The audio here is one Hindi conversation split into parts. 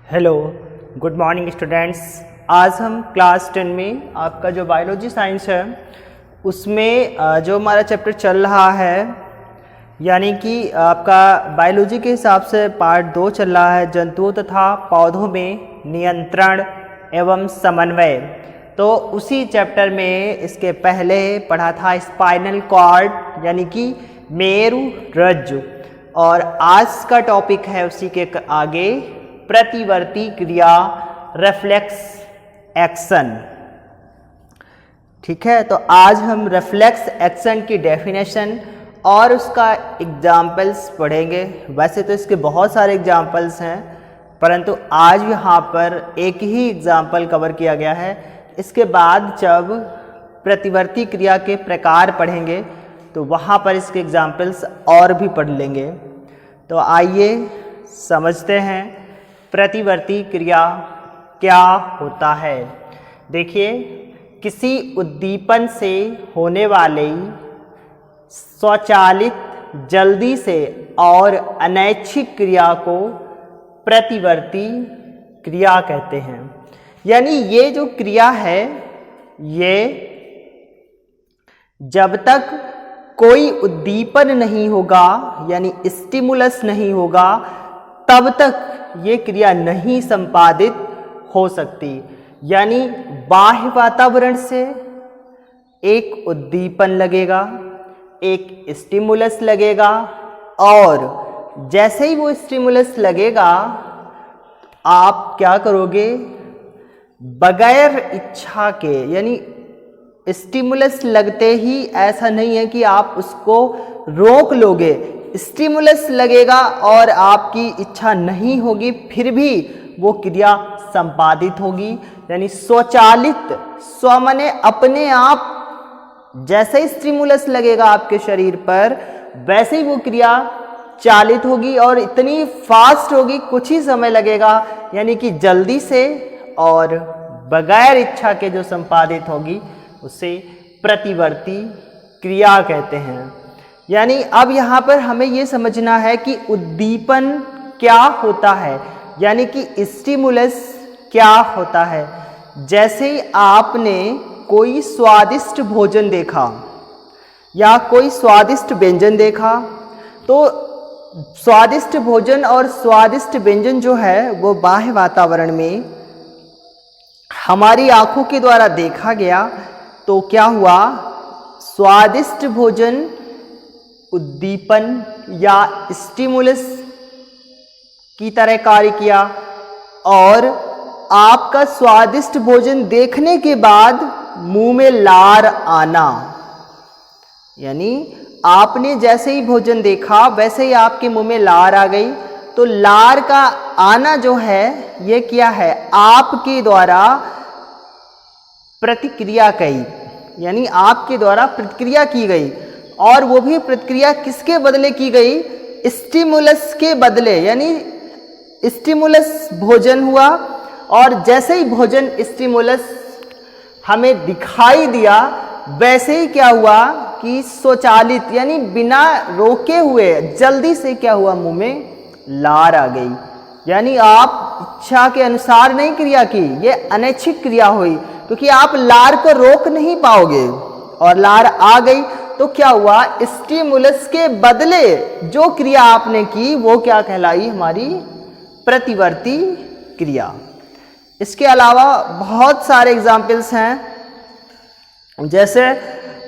Hello, good morning students. आज हम क्लास 10 में आपका जो बायोलॉजी साइंस है उसमें जो हमारा चैप्टर चल रहा है यानी कि आपका बायोलॉजी के हिसाब से पार्ट 2 चल रहा है, जंतुओं तथा पौधों में नियंत्रण एवं समन्वय। तो उसी चैप्टर में इसके पहले पढ़ा था स्पाइनल कॉर्ड यानी कि मेरुरज्जु, और आज का टॉपिक है उसी के आगे प्रतिवर्ती क्रिया, रिफ्लेक्स एक्शन। ठीक है, तो आज हम रिफ्लेक्स एक्शन की डेफिनेशन और उसका एग्जाम्पल्स पढ़ेंगे। वैसे तो इसके बहुत सारे एग्जाम्पल्स हैं, परंतु आज यहाँ पर एक ही एग्जाम्पल कवर किया गया है। इसके बाद जब प्रतिवर्ती क्रिया के प्रकार पढ़ेंगे तो वहाँ पर इसके एग्जाम्पल्स और भी पढ़ लेंगे। तो आइए समझते हैं प्रतिवर्ती क्रिया क्या होता है। देखिए, किसी उद्दीपन से होने वाले स्वचालित, जल्दी से और अनैच्छिक क्रिया को प्रतिवर्ती क्रिया कहते हैं। यानी ये जो क्रिया है ये जब तक कोई उद्दीपन नहीं होगा यानी स्टिमुलस नहीं होगा तब तक ये क्रिया नहीं संपादित हो सकती। यानी बाह्य वातावरण से एक उद्दीपन लगेगा, एक स्टिमुलस लगेगा, और जैसे ही वो स्टिमुलस लगेगा आप क्या करोगे, बगैर इच्छा के, यानी स्टिमुलस लगते ही ऐसा नहीं है कि आप उसको रोक लोगे। स्टिमुलस लगेगा और आपकी इच्छा नहीं होगी, फिर भी वो क्रिया संपादित होगी। यानी स्वचालित, स्व माने अपने आप, जैसे ही स्टिमुलस लगेगा आपके शरीर पर वैसे ही वो क्रिया चालित होगी और इतनी फास्ट होगी, कुछ ही समय लगेगा, यानी कि जल्दी से और बगैर इच्छा के जो संपादित होगी उसे प्रतिवर्ती क्रिया कहते हैं। यानी अब यहाँ पर हमें ये समझना है कि उद्दीपन क्या होता है, यानी कि स्टिमुलस क्या होता है। जैसे ही आपने कोई स्वादिष्ट भोजन देखा या कोई स्वादिष्ट व्यंजन देखा, तो स्वादिष्ट भोजन और स्वादिष्ट व्यंजन जो है वो बाह्य वातावरण में हमारी आंखों के द्वारा देखा गया, तो क्या हुआ, स्वादिष्ट भोजन उद्दीपन या स्टिमुलस की तरह कार्य किया, और आपका स्वादिष्ट भोजन देखने के बाद मुंह में लार आना, यानी आपने जैसे ही भोजन देखा वैसे ही आपके मुंह में लार आ गई। तो लार का आना जो है ये क्या है, आपके द्वारा प्रतिक्रिया कही, यानी आपके द्वारा प्रतिक्रिया की गई, और वो भी प्रतिक्रिया किसके बदले की गई, स्टिमुलस के बदले। यानी स्टिमुलस भोजन हुआ और जैसे ही भोजन स्टिमुलस हमें दिखाई दिया वैसे ही क्या हुआ कि स्वचालित, यानी बिना रोके हुए जल्दी से क्या हुआ, मुंह में लार आ गई। यानी आप इच्छा के अनुसार नहीं क्रिया की, ये अनैच्छिक क्रिया हुई, क्योंकि आप लार को रोक नहीं पाओगे और लार आ गई। तो क्या हुआ, स्टिमुलस के बदले जो क्रिया आपने की वो क्या कहलाई, हमारी प्रतिवर्ती क्रिया। इसके अलावा बहुत सारे एग्जाम्पल्स हैं। जैसे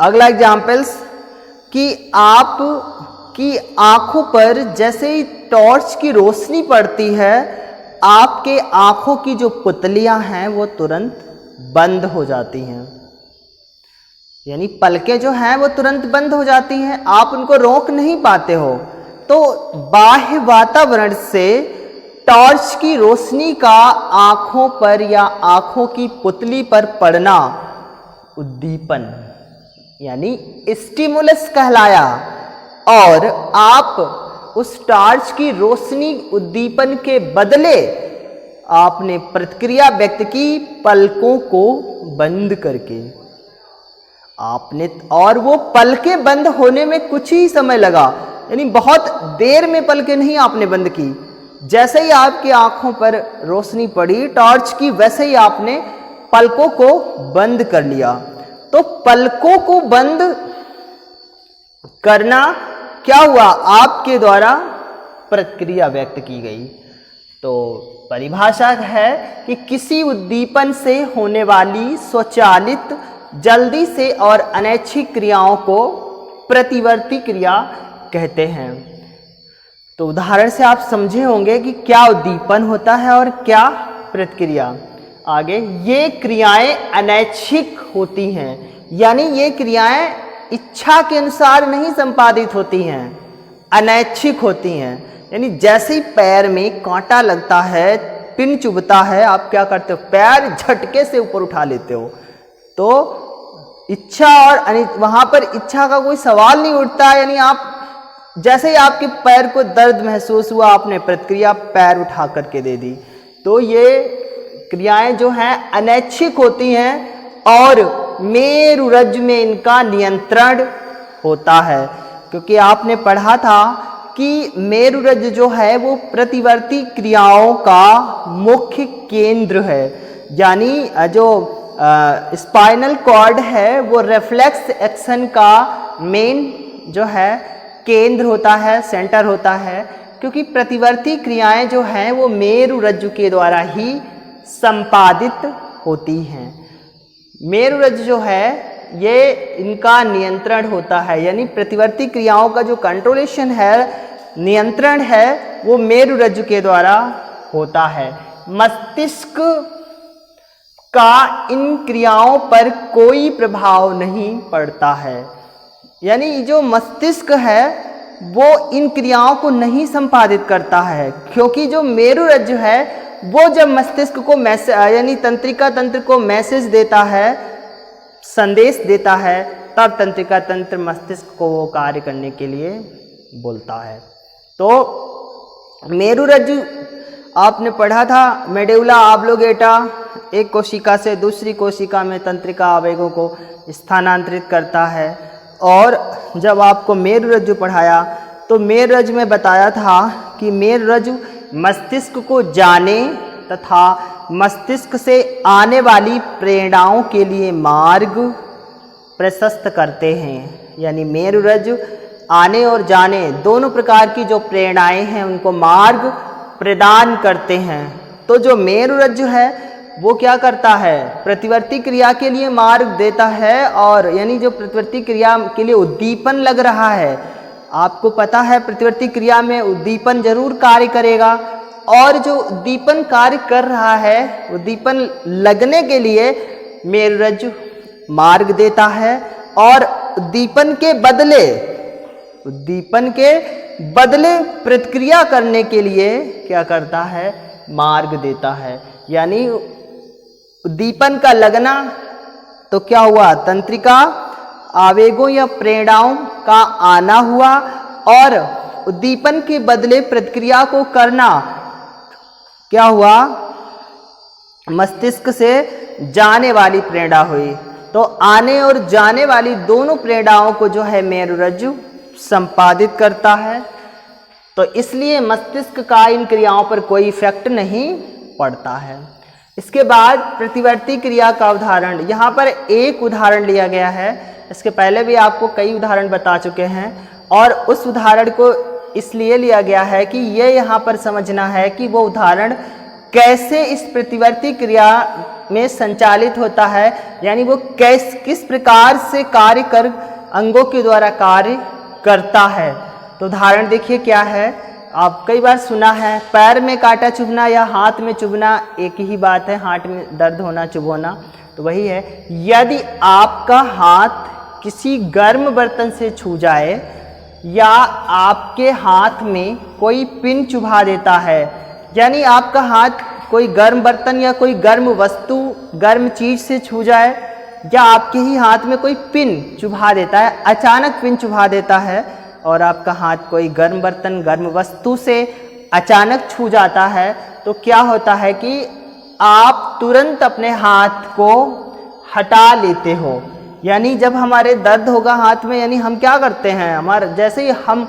अगला एग्जाम्पल्स कि आप की आंखों पर जैसे ही टॉर्च की रोशनी पड़ती है, आपके आंखों की जो पुतलियां हैं वो तुरंत बंद हो जाती हैं, यानी पलकें जो हैं वो तुरंत बंद हो जाती हैं, आप उनको रोक नहीं पाते हो। तो बाह्य वातावरण से टॉर्च की रोशनी का आंखों पर या आंखों की पुतली पर पड़ना उद्दीपन यानी स्टिमुलस कहलाया, और आप उस टॉर्च की रोशनी उद्दीपन के बदले आपने प्रतिक्रिया व्यक्त की पलकों को बंद करके आपने, और वो पलकें बंद होने में कुछ ही समय लगा, यानी बहुत देर में पलकें नहीं आपने बंद की, जैसे ही आपकी आंखों पर रोशनी पड़ी टॉर्च की, वैसे ही आपने पलकों को बंद कर लिया। तो पलकों को बंद करना क्या हुआ, आपके द्वारा प्रक्रिया व्यक्त की गई। तो परिभाषा है कि किसी उद्दीपन से होने वाली स्वचालित, जल्दी से और अनैच्छिक क्रियाओं को प्रतिवर्ती क्रिया कहते हैं। तो उदाहरण से आप समझे होंगे कि क्या उद्दीपन होता है और क्या प्रतिक्रिया। आगे, ये क्रियाएं अनैच्छिक होती हैं, यानी ये क्रियाएं इच्छा के अनुसार नहीं संपादित होती हैं, अनैच्छिक होती हैं। यानी जैसे ही पैर में कांटा लगता है, पिन चुभता है, आप क्या करते हो, पैर झटके से ऊपर उठा लेते हो। तो इच्छा और वहां पर इच्छा का कोई सवाल नहीं उठता। यानी आप जैसे ही आपके पैर को दर्द महसूस हुआ, आपने प्रतिक्रिया पैर उठा करके दे दी। तो ये क्रियाएं जो हैं अनैच्छिक होती हैं और मेरुरज्जु में इनका नियंत्रण होता है। क्योंकि आपने पढ़ा था कि मेरुरज्जु जो है वो प्रतिवर्ती क्रियाओं का मुख्य केंद्र है। यानी जो स्पाइनल कॉर्ड है वो रिफ्लेक्स एक्शन का मेन जो है केंद्र होता है, सेंटर होता है। क्योंकि प्रतिवर्ती क्रियाएं जो हैं वो मेरुरज्जु के द्वारा ही संपादित होती हैं। मेरुरज्जु जो है ये इनका नियंत्रण होता है, यानी प्रतिवर्ती क्रियाओं का जो कंट्रोलेशन है, नियंत्रण है, वो मेरुरज्जु के द्वारा होता है। मस्तिष्क का इन क्रियाओं पर कोई प्रभाव नहीं पड़ता है। यानी जो मस्तिष्क है वो इन क्रियाओं को नहीं संपादित करता है, क्योंकि जो मेरुरज्जु है वो जब मस्तिष्क को यानी तंत्रिका तंत्र को मैसेज देता है, संदेश देता है, तब तंत्रिका तंत्र मस्तिष्क को वो कार्य करने के लिए बोलता है। तो मेरुरज्जु आपने पढ़ा था, मेडुला ऑब्लिंगेटा एक कोशिका से दूसरी कोशिका में तंत्रिका आवेगों को स्थानांतरित करता है। और जब आपको मेरुरज्जु पढ़ाया तो मेरुरज्जु में बताया था कि मेरुरज्जु मस्तिष्क को जाने तथा मस्तिष्क से आने वाली प्रेरणाओं के लिए मार्ग प्रशस्त करते हैं। यानी मेरुरज्जु आने और जाने दोनों प्रकार की जो प्रेरणाएं हैं उनको मार्ग प्रदान करते हैं। तो जो मेरुरज्जु है वो क्या करता है, प्रतिवर्ती क्रिया के लिए मार्ग देता है। और यानी जो प्रतिवर्ती क्रिया के लिए उद्दीपन लग रहा है, आपको पता है प्रतिवर्ती क्रिया में उद्दीपन जरूर कार्य करेगा, और जो उद्दीपन कार्य कर रहा है, उद्दीपन लगने के लिए मेरुरज्जु मार्ग देता है, और उद्दीपन के बदले प्रतिक्रिया करने के लिए क्या करता है, मार्ग देता है। यानी उद्दीपन का लगना तो क्या हुआ, तंत्रिका आवेगों या प्रेरणाओं का आना हुआ, और उद्दीपन के बदले प्रतिक्रिया को करना क्या हुआ, मस्तिष्क से जाने वाली प्रेरणा हुई। तो आने और जाने वाली दोनों प्रेरणाओं को जो है मेरुरज्जु संपादित करता है। तो इसलिए मस्तिष्क का इन क्रियाओं पर कोई इफेक्ट नहीं पड़ता है। इसके बाद प्रतिवर्ती क्रिया का उदाहरण, यहाँ पर एक उदाहरण लिया गया है। इसके पहले भी आपको कई उदाहरण बता चुके हैं, और उस उदाहरण को इसलिए लिया गया है कि ये यहाँ पर समझना है कि वो उदाहरण कैसे इस प्रतिवर्ती क्रिया में संचालित होता है, यानी वो किस प्रकार से अंगों के द्वारा कार्य करता है। तो उदाहरण देखिए क्या है। आप कई बार सुना है, पैर में कांटा चुभना या हाथ में चुभना एक ही बात है, हाथ में दर्द होना, चुभोना तो वही है। यदि आपका हाथ किसी गर्म बर्तन से छू जाए या आपके हाथ में कोई पिन चुभा देता है, यानी आपका हाथ कोई गर्म बर्तन या कोई गर्म वस्तु, गर्म चीज से छू जाए, या आपके ही हाथ में कोई पिन चुभा देता है, अचानक पिन चुभा देता है, और आपका हाथ कोई गर्म बर्तन, गर्म वस्तु से अचानक छू जाता है, तो क्या होता है कि आप तुरंत अपने हाथ को हटा लेते हो। यानी जब हमारे दर्द होगा हाथ में, यानी हम क्या करते हैं, जैसे ही हम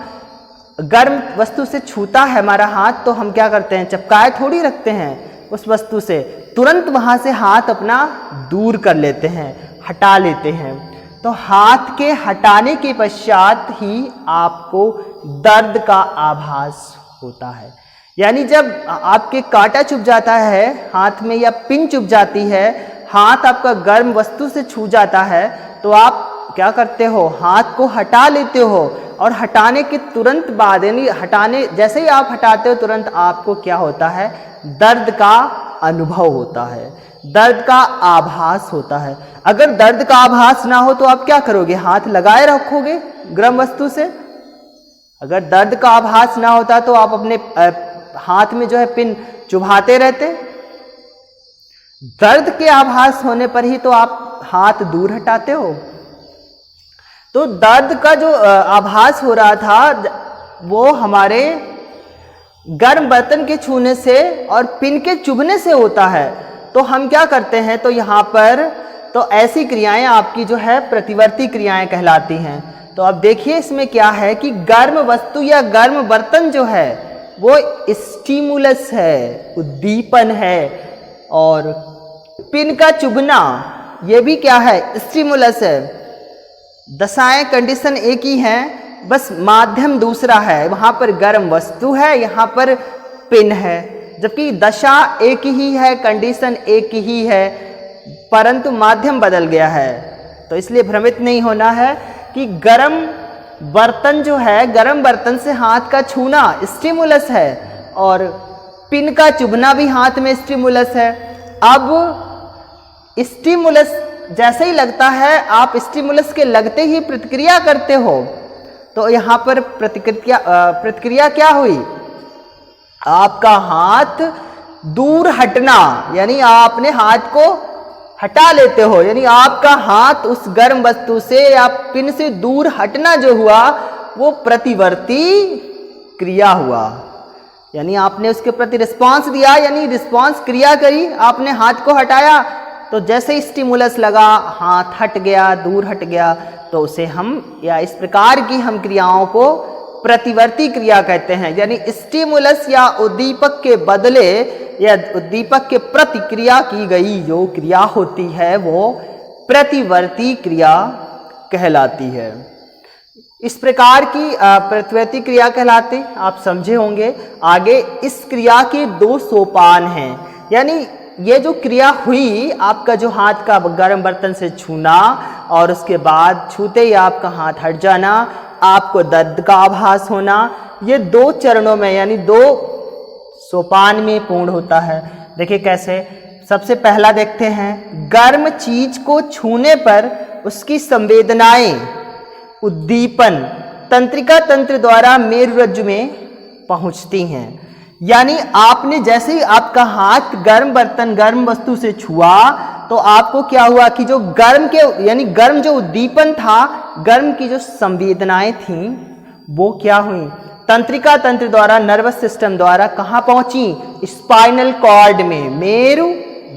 गर्म वस्तु से छूता है हमारा हाथ तो हम क्या करते हैं, चिपकाए थोड़ी रखते हैं उस वस्तु से, तुरंत वहां से हाथ अपना दूर कर लेते हैं, हटा लेते हैं। तो हाथ के हटाने के पश्चात ही आपको दर्द का आभास होता है। यानी जब आपके कांटा चुभ जाता है हाथ में या पिन चुभ जाती है, हाथ आपका गर्म वस्तु से छू जाता है, तो आप क्या करते हो, हाथ को हटा लेते हो और हटाने के तुरंत बाद, यानी हटाने जैसे ही आप हटाते हो तुरंत आपको क्या होता है, दर्द का अनुभव होता है, दर्द का आभास होता है। अगर दर्द का आभास ना हो तो आप क्या करोगे, हाथ लगाए रखोगे गर्म वस्तु से। अगर दर्द का आभास ना होता तो आप अपने हाथ में जो है पिन चुभाते रहते। दर्द के आभास होने पर ही तो आप हाथ दूर हटाते हो। तो दर्द का जो आभास हो रहा था वो हमारे गर्म बर्तन के छूने से और पिन के चुभने से होता है। तो हम क्या करते हैं, तो यहाँ पर तो ऐसी क्रियाएं आपकी जो है प्रतिवर्ती क्रियाएं कहलाती हैं। तो अब देखिए इसमें क्या है कि गर्म वस्तु या गर्म बर्तन जो है वो स्टिमुलस है, उद्दीपन है, और पिन का चुभना ये भी क्या है, स्टिमुलस है। दशाएं कंडीशन एक ही हैं, बस माध्यम दूसरा है। वहां पर गर्म वस्तु है, यहाँ पर पिन है, जबकि दशा एक ही है, कंडीशन एक ही है, परंतु माध्यम बदल गया है। तो इसलिए भ्रमित नहीं होना है कि गर्म बर्तन जो है, गर्म बर्तन से हाथ का छूना स्टिमुलस है और पिन का चुभना भी हाथ में स्टिमुलस है। अब स्टिमुलस जैसे ही लगता है, आप स्टिमुलस के लगते ही प्रतिक्रिया करते हो। तो यहाँ पर प्रतिक्रिया क्या हुई, आपका हाथ दूर हटना, यानी आपने हाथ को हटा लेते हो, यानी आपका हाथ उस गर्म वस्तु से या पिन से दूर हटना जो हुआ वो प्रतिवर्ती क्रिया हुआ। यानी आपने उसके प्रति रिस्पांस दिया, यानी रिस्पांस क्रिया करी, आपने हाथ को हटाया, तो जैसे ही स्टिमुलस लगा हाथ हट गया, दूर हट गया, तो उसे हम या इस प्रकार की हम क्रियाओं को प्रतिवर्ती क्रिया कहते हैं। यानी स्टिमुलस या उद्दीपक के बदले या उद्दीपक के प्रतिक्रिया की गई जो क्रिया होती है वो प्रतिवर्ती क्रिया कहलाती है। इस प्रकार की प्रतिवर्ती क्रिया कहलाती, आप समझे होंगे। आगे इस क्रिया के दो सोपान हैं, यानी ये जो क्रिया हुई, आपका जो हाथ का गर्म बर्तन से छूना और उसके बाद छूते ही आपका हाथ हट जाना, आपको दर्द का आभास होना, ये दो चरणों में यानी दो सोपान में पूर्ण होता है। देखिए कैसे, सबसे पहला देखते हैं, गर्म चीज को छूने पर उसकी संवेदनाएं उद्दीपन तंत्रिका तंत्र द्वारा मेरुरज्जु में पहुंचती हैं। यानी आपने जैसे ही आपका हाथ गर्म बर्तन गर्म वस्तु से छुआ तो आपको क्या हुआ कि जो गर्म के यानी गर्म जो उद्दीपन था, गर्म की जो संवेदनाएं थीं वो क्या हुई, तंत्रिका तंत्र द्वारा, नर्वस सिस्टम द्वारा कहाँ पहुंची, स्पाइनल कॉर्ड में, मेरु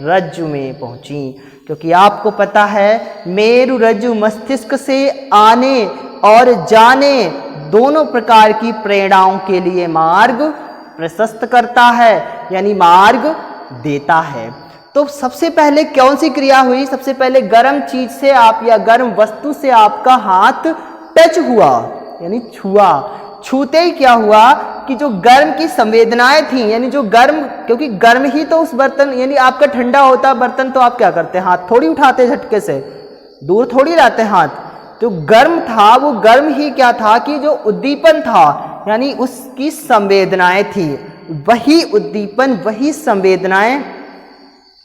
रज्जु में पहुंची। क्योंकि आपको पता है मेरु रज्जु मस्तिष्क से आने और जाने दोनों प्रकार की प्रेरणाओं के लिए मार्ग प्रशस्त करता है, यानी मार्ग देता है। तो सबसे पहले कौन सी क्रिया हुई, सबसे पहले गर्म चीज से आप या गर्म वस्तु से आपका हाथ टच हुआ, यानी छुआ। छूते ही क्या हुआ कि जो गर्म की संवेदनाएं थी, यानी जो गर्म, क्योंकि गर्म ही तो उस बर्तन, यानी आपका ठंडा होता बर्तन तो आप क्या करते हैं, हाथ थोड़ी उठाते झटके से, दूर थोड़ी लाते हाथ। जो गर्म था वो गर्म ही क्या था कि जो उद्दीपन था, यानी उसकी संवेदनाएं थी, वही उद्दीपन वही संवेदनाएं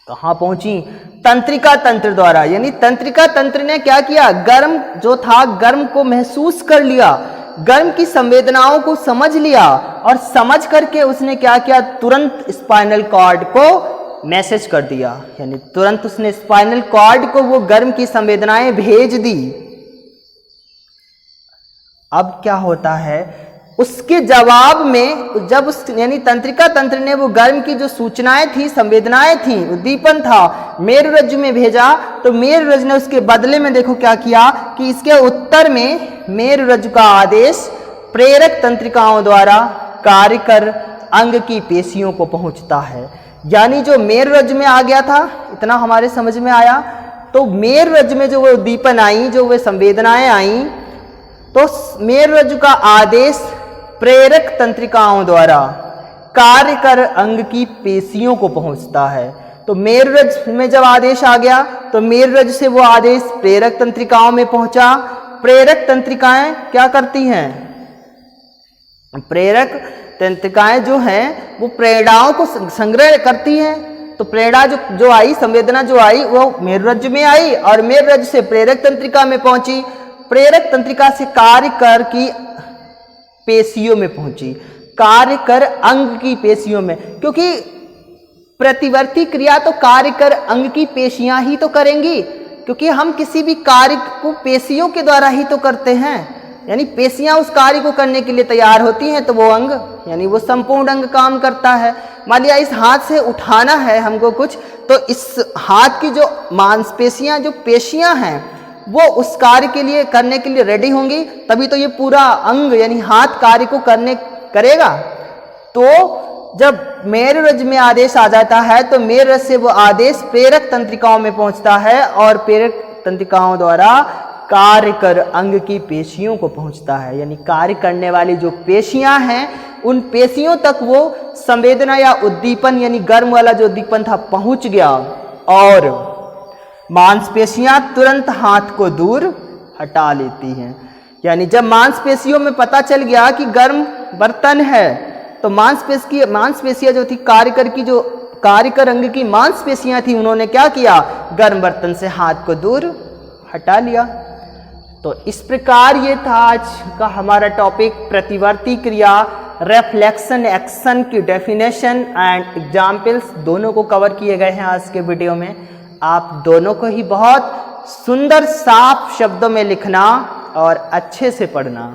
कहाँ पहुंची, तंत्रिका तंत्र द्वारा। यानी तंत्रिका तंत्र ने क्या किया, गर्म जो था गर्म को महसूस कर लिया, गर्म की संवेदनाओं को समझ लिया और समझ करके उसने क्या किया, तुरंत स्पाइनल कॉर्ड को मैसेज कर दिया, यानी तुरंत उसने स्पाइनल कॉर्ड को वो गर्म की संवेदनाएं भेज दी। अब क्या होता है, उसके जवाब में जब उस यानी तंत्रिका तंत्र ने वो गर्म की जो सूचनाएं थी, संवेदनाएं थी, उद्दीपन था, मेरुरज्जु में भेजा, तो मेरुरज्जु ने उसके बदले में देखो क्या किया कि इसके उत्तर में मेरुरज्जु का आदेश प्रेरक तंत्रिकाओं द्वारा कार्य कर अंग की पेशियों को पहुंचता है। यानी जो मेरुरज्ज में आ गया था, इतना हमारे समझ में आया। तो मेरुरज्ज में जो वो उद्दीपन आई, जो वे संवेदनाएं आई, तो मेरुरज्ज का आदेश प्रेरक तंत्रिकाओं द्वारा कार्य कर अंग की पेशियों को पहुंचता है। तो मेरुरज्ज में जब आदेश आ गया तो मेरुरज्ज से वो आदेश प्रेरक तंत्रिकाओं में पहुंचा। प्रेरक तंत्रिकाएं क्या करती हैं? प्रेरक तंत्रिकाएं जो हैं वो प्रेरणाओं को संग्रह करती हैं। तो प्रेरणा जो आई, संवेदना जो आई, वो मेरुरज्ज में आई और मेरुरज्ज से प्रेरक तंत्रिका में पहुंची। प्रेरक तंत्रिका से कार्य कर की पेशियों में पहुंची, कार्य कर अंग की पेशियों में, क्योंकि प्रतिवर्ती क्रिया तो कार्य कर अंग की पेशियां ही तो करेंगी, क्योंकि हम किसी भी कार्य को पेशियों के द्वारा ही तो करते हैं। यानी पेशियां उस कार्य को करने के लिए तैयार होती हैं तो वो अंग, यानी वो संपूर्ण अंग काम करता है। मान लिया इस हाथ से उठाना है हमको कुछ, तो इस हाथ की जो मांसपेशियां, जो पेशियां हैं, वो उस कार्य के लिए करने के लिए रेडी होंगी, तभी तो ये पूरा अंग यानी हाथ कार्य को करेगा। तो जब मेरुरज्ज में आदेश आ जाता है तो मेरुरज्ज से वो आदेश प्रेरक तंत्रिकाओं में पहुंचता है और प्रेरक तंत्रिकाओं द्वारा कार्य कर अंग की पेशियों को पहुंचता है। यानी कार्य करने वाली जो पेशियां हैं, उन पेशियों तक वो संवेदना या उद्दीपन, यानी गर्म वाला जो उद्दीपन था, पहुंच गया और मांसपेशियां तुरंत हाथ को दूर हटा लेती हैं। यानी जब मांसपेशियों में पता चल गया कि गर्म बर्तन है, तो मांसपेशियां जो थी, कार्यकर की जो कार्यकर अंग की मांसपेशियां थी, उन्होंने क्या किया? गर्म बर्तन से हाथ को दूर हटा लिया। तो इस प्रकार ये था आज का हमारा टॉपिक, प्रतिवर्ती क्रिया, रिफ्लेक्शन एक्शन की डेफिनेशन एंड एग्जाम्पल्स दोनों को कवर किए गए हैं आज के वीडियो में। आप दोनों को ही बहुत सुंदर साफ शब्दों में लिखना और अच्छे से पढ़ना।